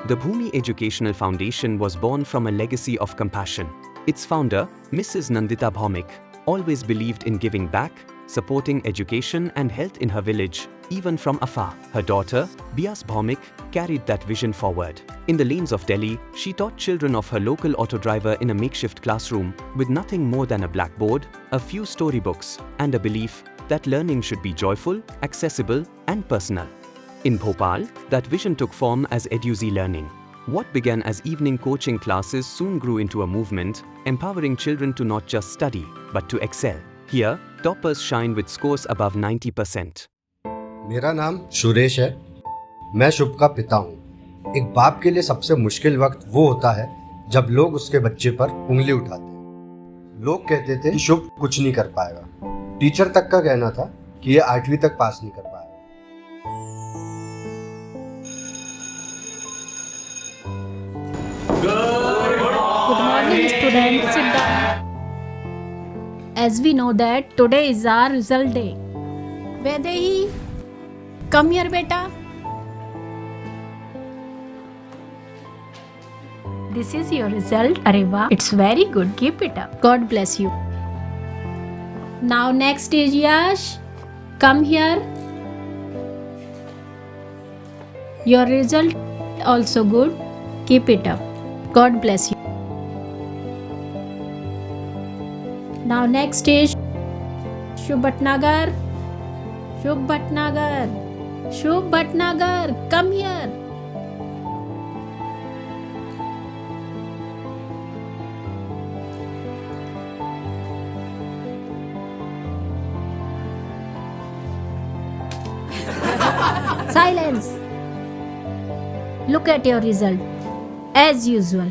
The Bhumi Educational Foundation was born from a legacy of compassion. Its founder, Mrs. Nandita Bhaumik, always believed in giving back, supporting education and health in her village, even from afar. Her daughter, Bias Bhaumik, carried that vision forward. In the lanes of Delhi, she taught children of her local auto driver in a makeshift classroom with nothing more than a blackboard, a few storybooks, and a belief that learning should be joyful, accessible, and personal. In Bhopal, that vision took form as EduZ Learning. What began as evening coaching classes soon grew into a movement, empowering children to not just study, but to excel. Here, toppers shine with scores above 90%. मेरा नाम सुरेश है। मैं शुभ का पिता हूँ। एक बाप के लिए सबसे मुश्किल वक्त वो होता है जब लोग उसके बच्चे पर उंगली उठाते हैं। लोग कहते थे कि शुभ कुछ नहीं कर पाएगा। टीचर तक का कहना था कि ये 8वीं तक पास नहीं कर पाएगा। Good morning, students. Sit down. As we know that today is our result day. Vedehi, come here, beta. This is your result. Areva, it's very good. Keep it up. God bless you. Now next is Yash. Come here. Your result also good. Keep it up. God bless you. Now next is Shubh Bhatnagar. Shubh Bhatnagar. Shubh Bhatnagar, come here. Silence. Look at your result. As usual.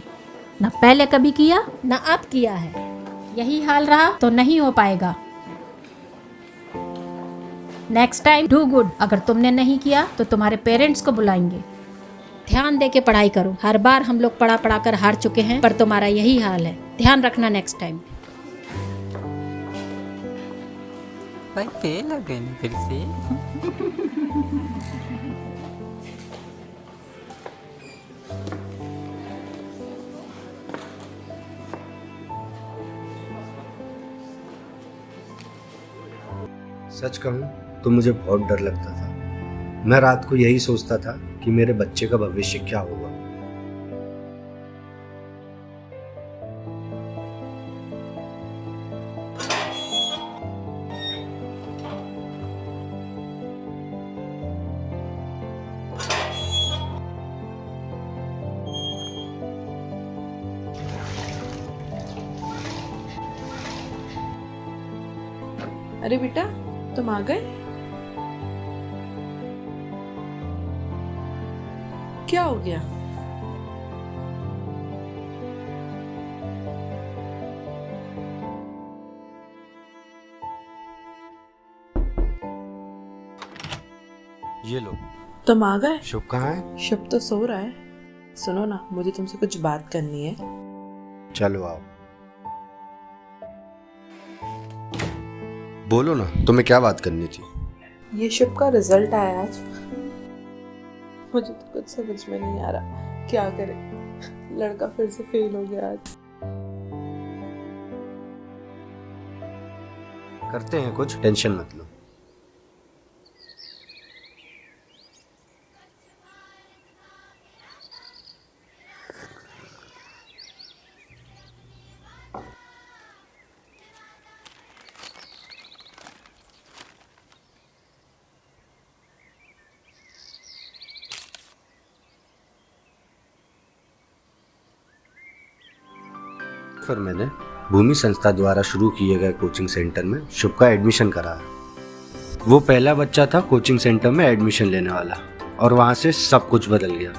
ना पहले कभी किया ना अब किया है। यही हाल रहा तो नहीं हो पाएगा। Next time do good. अगर तुमने नहीं किया तो तुम्हारे पेरेंट्स को बुलाएंगे। ध्यान दे के पढ़ाई करो। हर बार हम लोग पढ़ा कर हार चुके हैं, पर तुम्हारा यही हाल है। ध्यान रखना नेक्स्ट टाइम। भाई फेल हो गए ना फिर से। सच कहूँ तो मुझे बहुत डर लगता था। मैं रात को यही सोचता था कि मेरे बच्चे का भविष्य क्या होगा। अरे बेटा, तुम आ गए? क्या हो गया? ये लो। तुम आ गए? शुभ कहाँ है? शुभ तो सो रहा है। सुनो ना, मुझे तुमसे कुछ बात करनी है। चलो आओ। बोलो ना, तुम्हें क्या बात करनी थी? ये शुभ का रिजल्ट आया आज। मुझे तो कुछ समझ में नहीं आ रहा, क्या करे। लड़का फिर से फेल हो गया आज। करते हैं कुछ, टेंशन मत लो। फिर मैंने भूमि संस्था द्वारा शुरू किए गए कोचिंग सेंटर में शुभ का एडमिशन कराया। वो पहला बच्चा था कोचिंग सेंटर में एडमिशन लेने वाला, और वहाँ से सब कुछ बदल गया।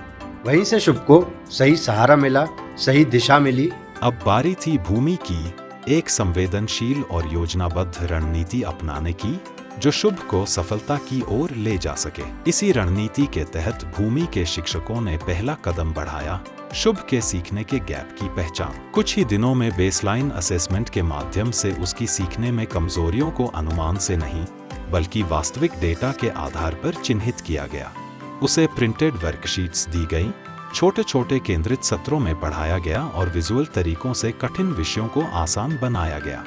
वहीं से शुभ को सही सहारा मिला, सही दिशा मिली। अब बारी थी भूमि की एक संवेदनशील और योजनाबद्ध रणनीति अपनाने की, जो शुभ को सफलता की ओर ले जा सके। इसी रणनीति के तहत भूमि के शिक्षकों ने पहला कदम बढ़ाया, शुभ के सीखने के गैप की पहचान। कुछ ही दिनों में बेसलाइन असेसमेंट के माध्यम से उसकी सीखने में कमजोरियों को अनुमान से नहीं, बल्कि वास्तविक डेटा के आधार पर चिन्हित किया गया। उसे प्रिंटेड वर्कशीट्स दी गई, छोटे छोटे केंद्रित सत्रों में पढ़ाया गया और विजुअल तरीकों से कठिन विषयों को आसान बनाया गया।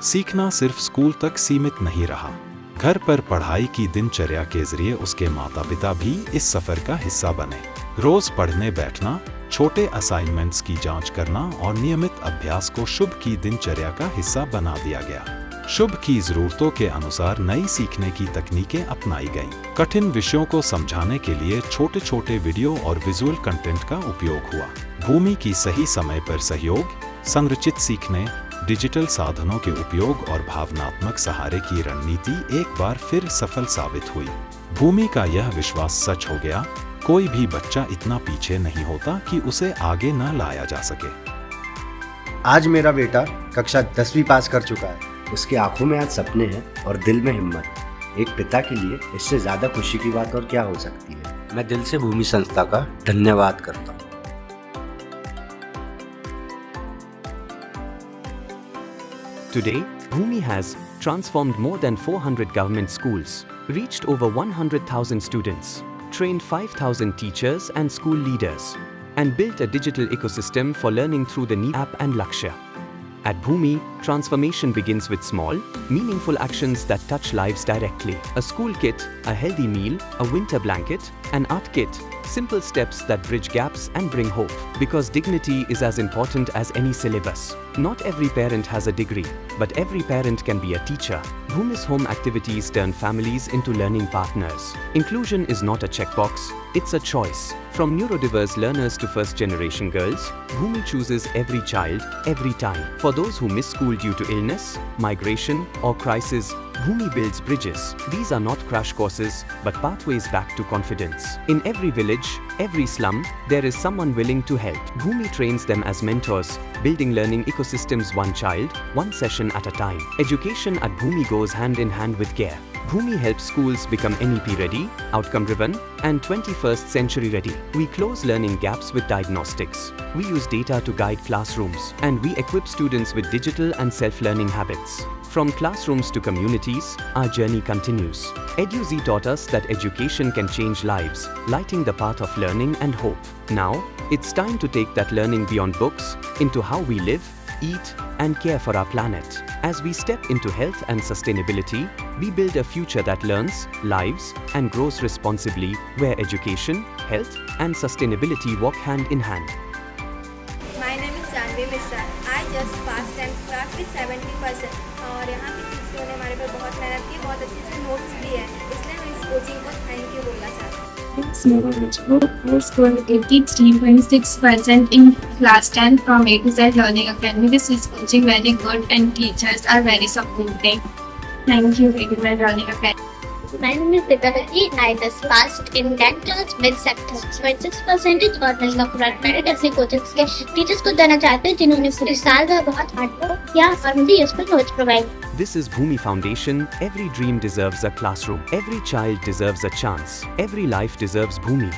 सीखना सिर्फ स्कूल तक सीमित नहीं रहा। घर पर पढ़ाई की दिनचर्या के जरिए उसके माता पिता भी इस सफर का हिस्सा बने। रोज पढ़ने बैठना, छोटे असाइनमेंट्स की जांच करना और नियमित अभ्यास को शुभ की दिनचर्या का हिस्सा बना दिया गया। शुभ की जरूरतों के अनुसार नई सीखने की तकनीकें अपनाई गईं। कठिन विषयों को समझाने के लिए छोटे छोटे वीडियो और विजुअल कंटेंट का उपयोग हुआ। भूमि की सही समय पर सहयोग, संरचित सीखने, डिजिटल साधनों के उपयोग और भावनात्मक सहारे की रणनीति एक बार फिर सफल साबित हुई। भूमि का यह विश्वास सच हो गया, कोई भी बच्चा इतना पीछे नहीं होता कि उसे आगे न लाया जा सके। आज मेरा बेटा कक्षा 10वीं पास कर चुका है। उसकी आंखों में आज सपने हैं और दिल में हिम्मत। एक पिता के लिए इससे ज्यादा खुशी की बात और क्या हो सकती है। मैं दिल से भूमि संस्था का धन्यवाद करता हूँ। Today, Bhumi has transformed more than 400 government schools, reached over 100,000 students, trained 5,000 teachers and school leaders, and built a digital ecosystem for learning through the NEET app and Lakshya. At Bhumi, transformation begins with small, meaningful actions that touch lives directly. A school kit, a healthy meal, a winter blanket, an art kit, simple steps that bridge gaps and bring hope. Because dignity is as important as any syllabus. Not every parent has a degree, but every parent can be a teacher. Bhumi's home activities turn families into learning partners. Inclusion is not a checkbox, it's a choice. From neurodiverse learners to first-generation girls, Bhumi chooses every child, every time. For those who miss school due to illness, migration, or crisis, Bhumi builds bridges. These are not crash courses, but pathways back to confidence. In every village, every slum, there is someone willing to help. Bhumi trains them as mentors, building learning ecosystems one child, one session at a time. Education at Bhumi goes hand in hand with care. Bhumi helps schools become NEP ready, outcome driven, and 21st century ready. We close learning gaps with diagnostics. We use data to guide classrooms, and we equip students with digital and self-learning habits. From classrooms to communities, our journey continues. EduZ taught us that education can change lives, lighting the path of learning and hope. Now, it's time to take that learning beyond books into how we live, eat, and care for our planet. As we step into health and sustainability, we build a future that learns, lives, and grows responsibly, where education, health, and sustainability walk hand in hand. My name is Janvi Mishra. I just passed 10th class with 70%. और यहाँ की टीचरों ने हमारे पर बहुत मेहनत की, बहुत अच्छे अच्छे नोट्स दिए हैं, इसलिए मैं इस कोचिंग को थैंक यू बोलना चाहती हूँ। Who scored 83.6% in class 10 from A to Z Learning Academy. This is coaching very good and teachers are very supporting. Thank you, A to Z Learning Academy. My name is Dipanati and I just passed in 10th class with 76% और मैं लखनऊ मेरे ऐसे coachings के teachers को देना चाहते हैं जिन्होंने इस साल का बहुत हार्ड वर्क किया और मुझे useful notes provide. This is Bhumi Foundation. Every dream deserves a classroom. Every child deserves a chance. Every life deserves Bhumi.